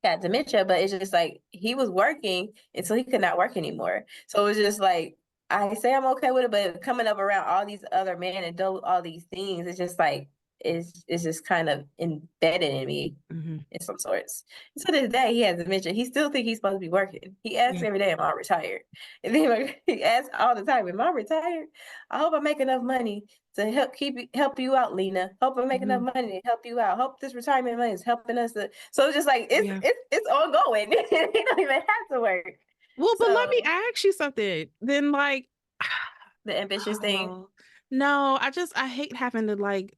got dementia. But it's just like he was working until he could not work anymore. So it was just like I say I'm okay with it, but coming up around all these other men and do all these things, it's just like it's just kind of embedded in me Mhm. in some sorts. And to this day, he has dementia. He still think he's supposed to be working. He asks Yeah. every day, "Am I retired?" And then like, he asks all the time, "Am I retired? I hope I make enough money to help you out, Lena. Hope I make enough Mhm. money to help you out. Hope this retirement money is helping us." So it's just like Yeah. it's ongoing. He don't even have to work. Well, but let me So ask you something. Then like, the ambitious thing, oh, no, I hate having to like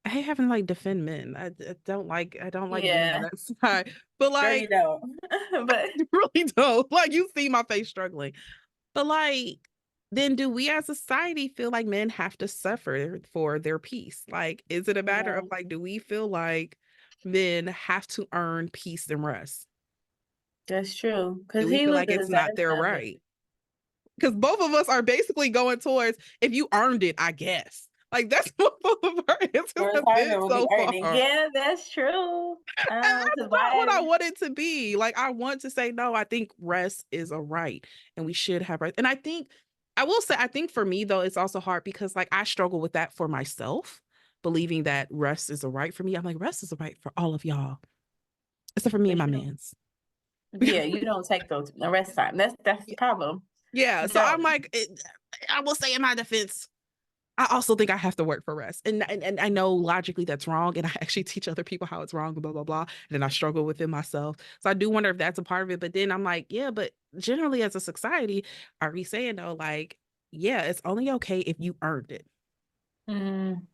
I hate having to like defend men. I don't like being on yeah, that side. But girl, you like don't. But you really don't. Like you see my face struggling. But like then do we as a society feel like men have to suffer for their peace? Like is it a matter of yeah, like do we feel like men have to earn peace and rest? that's true. Do Cause we he feel was like it's not deserving their of it. right? Because both of us are basically going towards if you earned it, I guess. Like that's what both of our answers Or have been retirement will be so earning. far. Yeah, that's true. And Cause that's not what I why? want it to be. Like I want to say, no, I think rest is a right and we should have rest. And I think I will say, I think for me though, it's also hard because like I struggle with that for myself, believing that rest is a right for me. I'm like, rest is a right for all of y'all, except for me and But my you don't. mans. Yeah, you don't take those the rest time. That's the Yeah. problem. Yeah. You So I'm don't. like, I will say in my defense, I also think I have to work for rest. And I know logically that's wrong. And I actually teach other people how it's wrong, blah, blah, blah. And then I struggle with it myself. So I do wonder if that's a part of it. But then I'm like, yeah, but generally as a society, are we saying though, like, yeah, it's only okay if you earned it? Mm,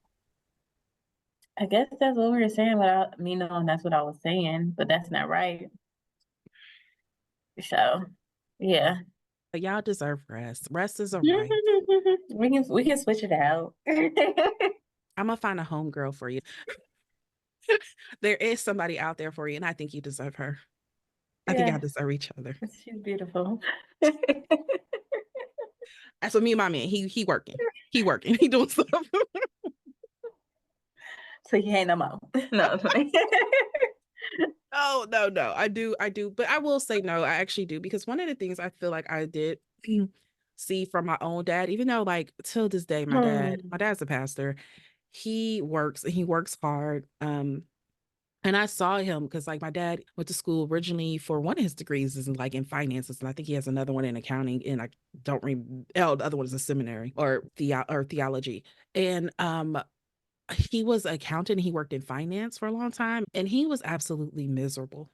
I guess that's what we were saying without me knowing that's what I was saying, but that's not right. So yeah. But y'all deserve rest. Rest is a right. We can switch it out. I'm gonna find a homegirl for you. There is somebody out there for you, and I think you deserve her. I think y'all Yeah, deserve each other. she's beautiful. That's what me and my man. He working. He working. He doing stuff. So you ain't no more. No. Oh, no, no. I do. But I will say no, I actually do because one of the things I feel like I did see from my own dad, even though like till this day, my Hmm. dad's a pastor. He works and he works hard. And I saw him because like my dad went to school originally for one of his degrees is in like in finances, and I think he has another one in accounting. And I don't remember. Oh, the other one is a seminary or theology. And he was an accountant. He worked in finance for a long time, and he was absolutely miserable.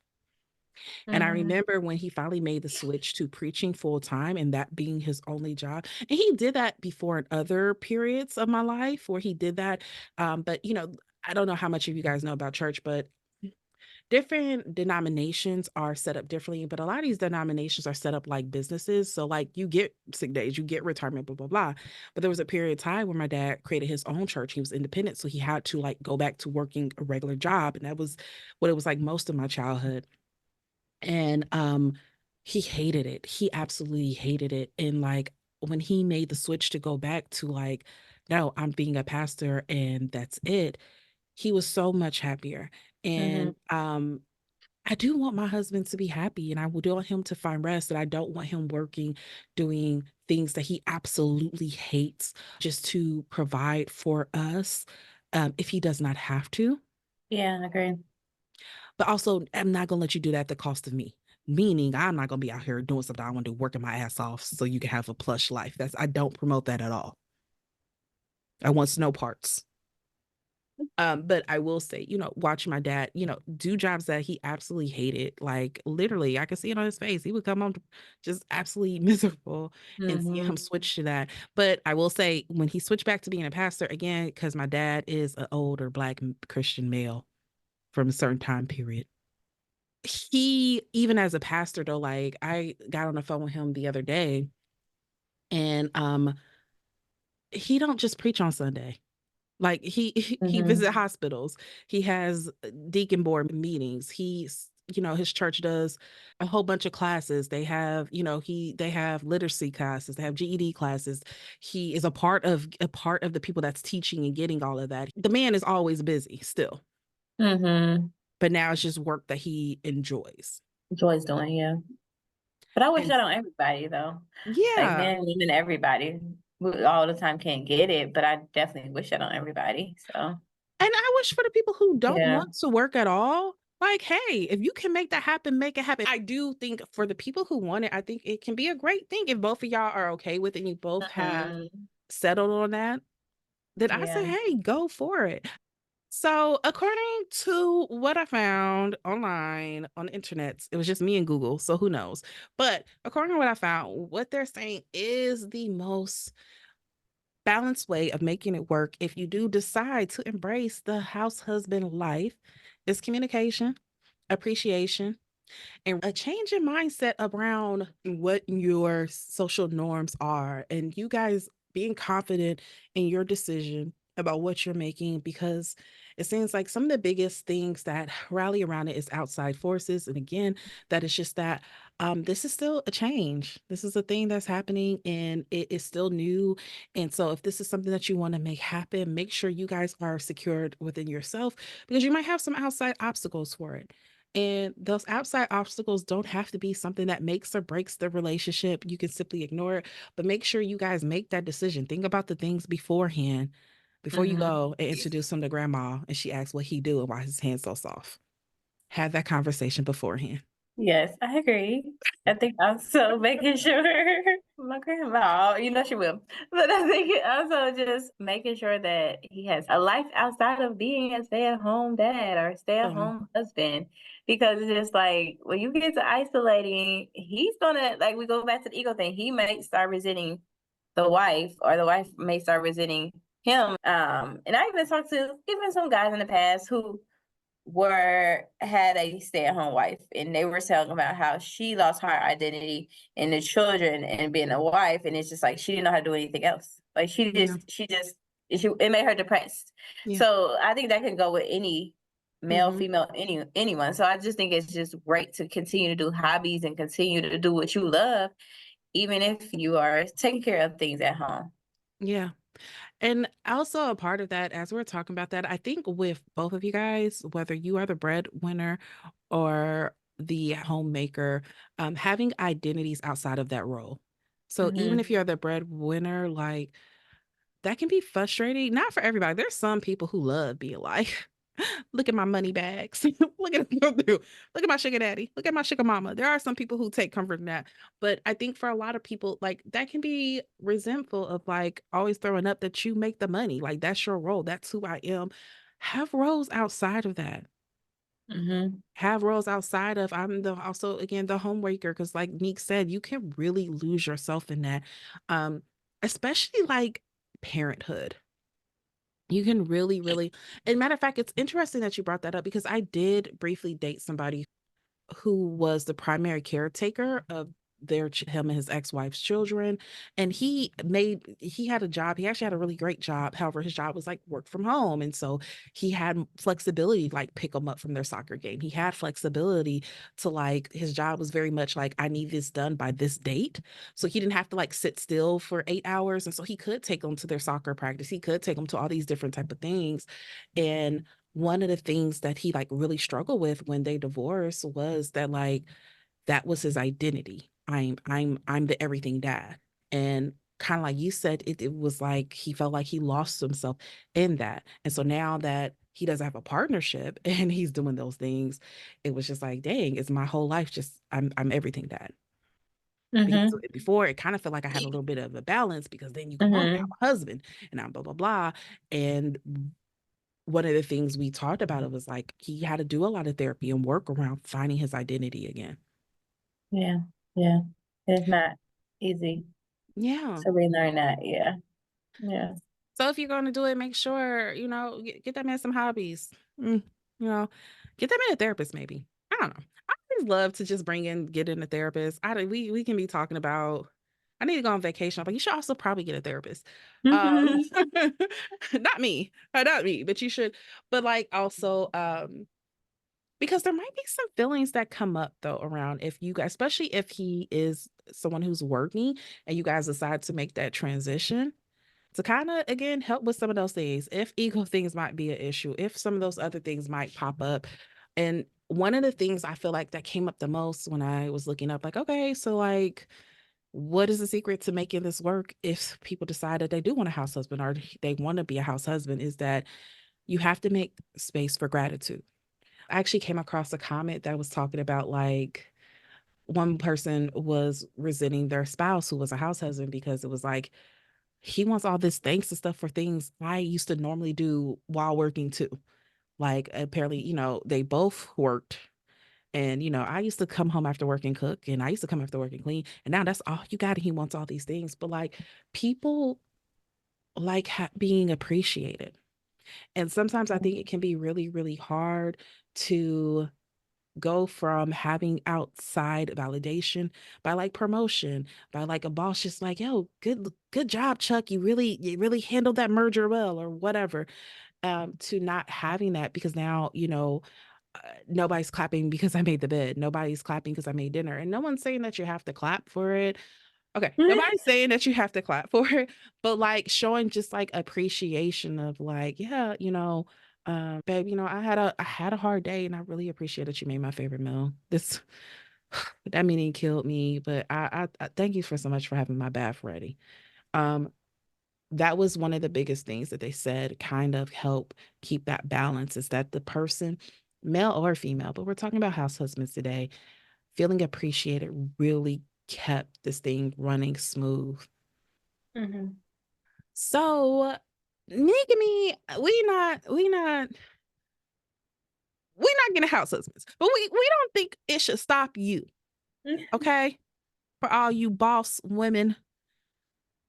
And I Mhm. remember when he finally made the switch to preaching full time and that being his only job. And he did that before in other periods of my life where he did that. But, you know, I don't know how much of you guys know about church, but different denominations are set up differently. But a lot of these denominations are set up like businesses. So, like, you get sick days, you get retirement, blah, blah, blah. But there was a period of time where my dad created his own church. He was independent. So he had to like go back to working a regular job. And that was what it was like most of my childhood. And he hated it. He absolutely hated it. And like when he made the switch to go back to like, no, I'm being a pastor and that's it, he was so much happier. Mhm. And I do want my husband to be happy and I would want him to find rest. And I don't want him working, doing things that he absolutely hates just to provide for us if he does not have to. Yeah, I agree. But also, I'm not gonna let you do that at the cost of me. Meaning, I'm not gonna be out here doing something I want to do, working my ass off so you can have a plush life. That's I don't promote that at all. I want no parts. But I will say, you know, watch my dad, you know, do jobs that he absolutely hated. Like literally, I could see it on his face. He would come home just absolutely miserable and see him Mhm. switch to that. But I will say, when he switched back to being a pastor again, because my dad is an older black Christian male from a certain time period, he even as a pastor though, like I got on the phone with him the other day, and he don't just preach on Sunday. Like he Mhm. visit hospitals. He has deacon board meetings. He's, you know, his church does a whole bunch of classes. They have, you know, they have literacy classes, they have GED classes. He is a part of the people that's teaching and getting all of that. The man is always busy still, Mhm. but now it's just work that he enjoys. Joy's doing, yeah. But I wish And that on everybody though. Like yeah, men, women, everybody. We all the time can't get it, but I definitely wish that on everybody. So and I wish for the people who don't yeah. want to work at all, like, hey, if you can make that happen, make it happen. I do think for the people who want it, I think it can be a great thing if both of y'all are okay with it and you both have Mhm. settled on that. Then I say, Yeah. hey, go for it. So, according to what I found online on the internet, it was just me and Google, so who knows? But according to what I found, what they're saying is the most balanced way of making it work if you do decide to embrace the house husband life is communication, appreciation, and a change in mindset around what your social norms are, and you guys being confident in your decision about what you're making, because it seems like some of the biggest things that rally around it is outside forces. And again, that is just that this is still a change. This is a thing that's happening and it is still new. And so if this is something that you want to make happen, make sure you guys are secured within yourself, because you might have some outside obstacles for it. And those outside obstacles don't have to be something that makes or breaks the relationship. You can simply ignore it, but make sure you guys make that decision. Think about the things beforehand before you Mhm. go and introduce him to grandma and she asks what he do and why his hand's so soft. Have that conversation beforehand. Yes, I agree. I think also making sure my grandma, she will. But I think also just making sure that he has a life outside of being a stay-at-home dad or Um, stay-at-home husband. Because it's just like when you get to isolating, he's gonna like we go back to the ego thing. He may start resenting the wife, or the wife may start resenting him. And I even talked to even some guys in the past who were had a stay-at-home wife, and they were talking about how she lost her identity in the children and being a wife, and it's just like she didn't know how to do anything else. Like yeah, it made her depressed. yeah, So I think that can go with any male, hmm, female, anyone. So I just think it's just great to continue to do hobbies and continue to do what you love, even if you are taking care of things at home. yeah. And also a part of that, as we're talking about that, I think with both of you guys, whether you are the breadwinner or the homemaker, having identities outside of that role. So even Hmm. if you're the breadwinner, like that can be frustrating. Not for everybody. There's some people who love being like Look at my money bags. Look at look at my sugar daddy. Look at my sugar mama. There are some people who take comfort in that. But I think for a lot of people, like that can be resentful of like always throwing up that you make the money. Like that's your role. That's who I am. Have roles outside of that. Mm-hmm. Have roles outside of I'm the also again the homemaker because like Nique said, you can really lose yourself in that. Um, especially like parenthood. You can really, really, and matter of fact, it's interesting that you brought that up because I did briefly date somebody who was the primary caretaker of him and his ex-wife's children, and he had a job. He actually had a really great job. However, his job was like work from home, and so he had flexibility to like pick them up from their soccer game. He had flexibility to like his job was very much like I need this done by this date, so he didn't have to like sit still for 8 hours, and so he could take them to their soccer practice. He could take them to all these different type of things, and one of the things that he like really struggled with when they divorced was that like that was his identity. I'm the everything dad. And kind of like you said, it was like he felt like he lost himself in that. And so now that he doesn't have a partnership and he's doing those things, it was just like, dang, it's my whole life just I'm everything dad. Because Mm-hmm. before it kind of felt like I had a little bit of a balance because then you go home, you have Mm-hmm. a husband and I'm blah blah blah. And one of the things we talked about it was like he had to do a lot of therapy and work around finding his identity again. Yeah. Yeah. It's not easy Yeah. to relearn that. Yeah. Yeah. So if you're going to do it, make sure, get that man some hobbies. You know, get that man a therapist maybe. I don't know. I always love to just get in a therapist. We can be talking about I need to go on vacation, but you should also probably get a therapist. Um Mm-hmm. not me, but you should. But like also because there might be some feelings that come up though around if you guys, especially if he is someone who's working and you guys decide to make that transition to kind of again help with some of those things. If ego things might be an issue, if some of those other things might pop up. And one of the things I feel like that came up the most when I was looking up, like, okay, so like, what is the secret to making this work if people decide that they do want a house husband or they want to be a house husband is that you have to make space for gratitude. I actually came across a comment that was talking about like one person was resenting their spouse who was a house husband because it was like he wants all this thanks and stuff for things I used to normally do while working too. Like apparently, they both worked and I used to come home after work and cook and I used to come after work and clean and now that's all you got and he wants all these things. But like people like being appreciated. And sometimes I think it can be really, really hard to go from having outside validation by like promotion, by like a boss just like, yo, good job, Chuck. You really handled that merger well, or whatever. To not having that because now, nobody's clapping because I made the bed. Nobody's clapping because I made dinner. And no one's saying that you have to clap for it. Okay. Nobody's saying that you have to clap for it, but like showing just like appreciation of like, yeah, babe, I had a hard day and I really appreciate that you made my favorite meal. This that meeting killed me, but I thank you for so much for having my bath ready. Um, that was one of the biggest things that they said kind of help keep that balance is that the person, male or female, but we're talking about house husbands today, feeling appreciated really kept this thing running smooth. Mm-hmm. So, Nick and me, we not getting house husbands, but we don't think it should stop you, okay? For all you boss women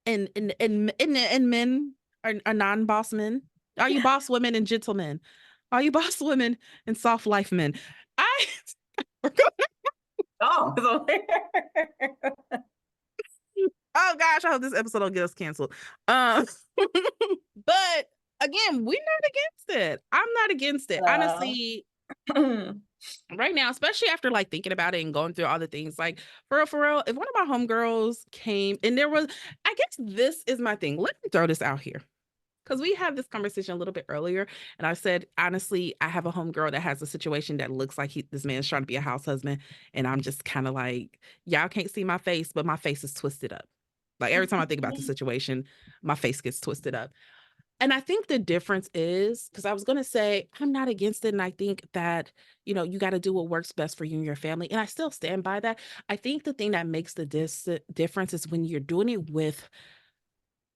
and men are non-boss men, are you boss women and gentlemen? Are you boss women and soft life men? I Oh, oh gosh, I hope this episode don't get us canceled. Um, but again, we're not against it. I'm not against it. so, Honestly, right now, especially after like thinking about it and going through all the things, like for real, if one of my homegirls came and there was, I guess this is my thing. Let me throw this out here. Because we had this conversation a little bit earlier, and I said, honestly, I have a homegirl that has a situation that looks like this man's trying to be a house husband. And I'm just kind of like, y'all can't see my face, but my face is twisted up. Like every time I think about the situation, my face gets twisted up. And I think the difference is, because I was going to say, I'm not against it. And I think that, you got to do what works best for you and your family. And I still stand by that. I think the thing that makes the difference is when you're doing it with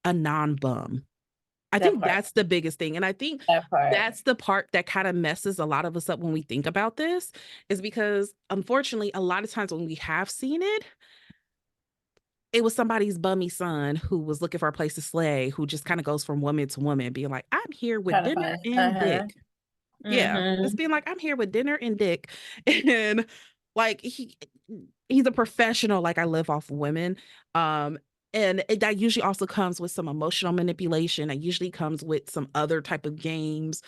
a non-bum. I That think part. that's the biggest thing. And I think That part. that's the part that kind of messes a lot of us up when we think about this, is because unfortunately, a lot of times when we have seen it, it was somebody's bummy son who was looking for a place to slay, who just kind of goes from woman to woman, being like, I'm here with Trying to dinner find. and Uh-huh. dick. Yeah, just Mm-hmm. being like, I'm here with dinner and dick. And like he's a professional, like I live off women. Um, and that usually also comes with some emotional manipulation. It usually comes with some other type of games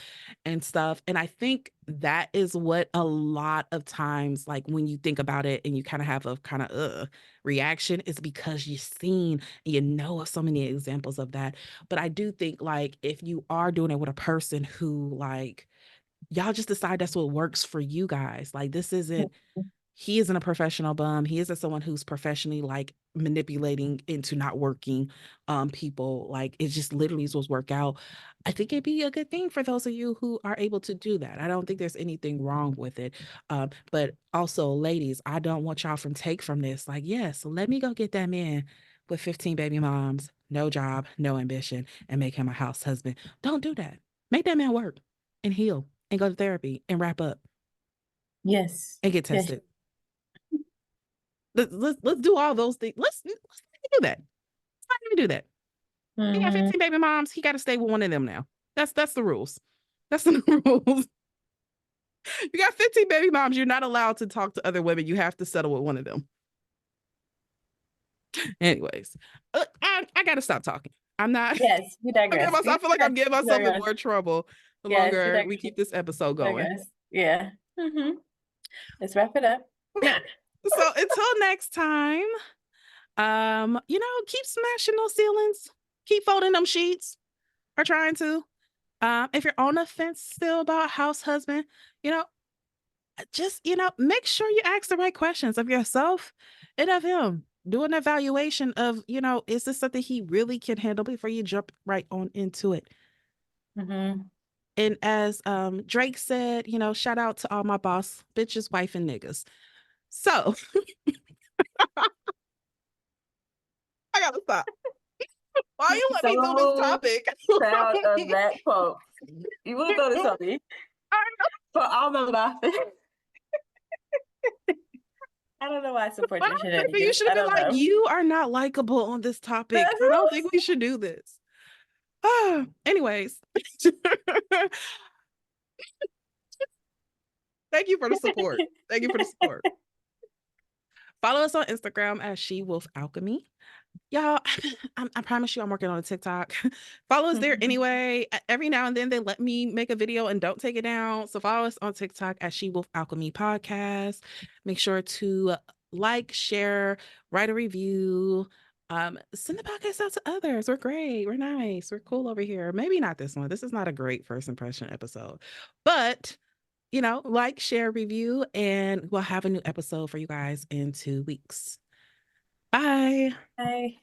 and stuff. And I think that is what a lot of times, like when you think about it and you kind of have a kind of reaction, is because you've seen and you know of so many examples of that. But I do think like if you are doing it with a person who like y'all just decide that's what works for you guys. Like this isn't he isn't a professional bum. He isn't someone who's professionally like manipulating into not working people. Like it just literally is what's work out. I think it'd be a good thing for those of you who are able to do that. I don't think there's anything wrong with it. But also, ladies, I don't want y'all from take from this. Like, yes, let me go get that man with 15 baby moms, no job, no ambition, and make him a house husband. Don't do that. Make that man work and heal and go to therapy and wrap up Yes. and get Yes. tested. Let's do all those things. Let's do that. Let's not even do that. He got Mm-hmm. 15 baby moms. He got to stay with one of them now. That's the rules. That's the rules. You got 15 baby moms. You're not allowed to talk to other women. You have to settle with one of them. Anyways, I got to stop talking. I'm not. Yes, we digress. I feel like I'm getting We myself in digress. more trouble the Yes, we longer we digress. keep this episode We going. digress. Yeah. Mm-hmm. Let's wrap it up. So until next time, keep smashing those ceilings, keep folding them sheets, or trying to. If you're on the fence still about house husband, you know, just, make sure you ask the right questions of yourself and of him. Do an evaluation of, is this something he really can handle before you jump right on into it? Mm-hmm. And as Drake said, shout out to all my boss, bitches, wife, and niggas. So I gotta stop. Why you let me do this So topic? proud of that quote. You would have thought it something. For all the laughing. I don't know why I support But your you shenanigans. should I have been don't like, know. you are not likable on this topic. I don't think we should do this. Anyways, thank you for the support. Thank you for the support. Follow us on Instagram at SheWolf Alchemy. Y'all, I promise you I'm working on a TikTok. Follow us there anyway. Every now and then they let me make a video and don't take it down. So follow us on TikTok at SheWolf Alchemy Podcast. Make sure to like, share, write a review. Send the podcast out to others. We're great. We're nice. We're cool over here. Maybe not this one. This is not a great first impression episode. But like, share, review, and we'll have a new episode for you guys in 2 weeks. Bye. Bye.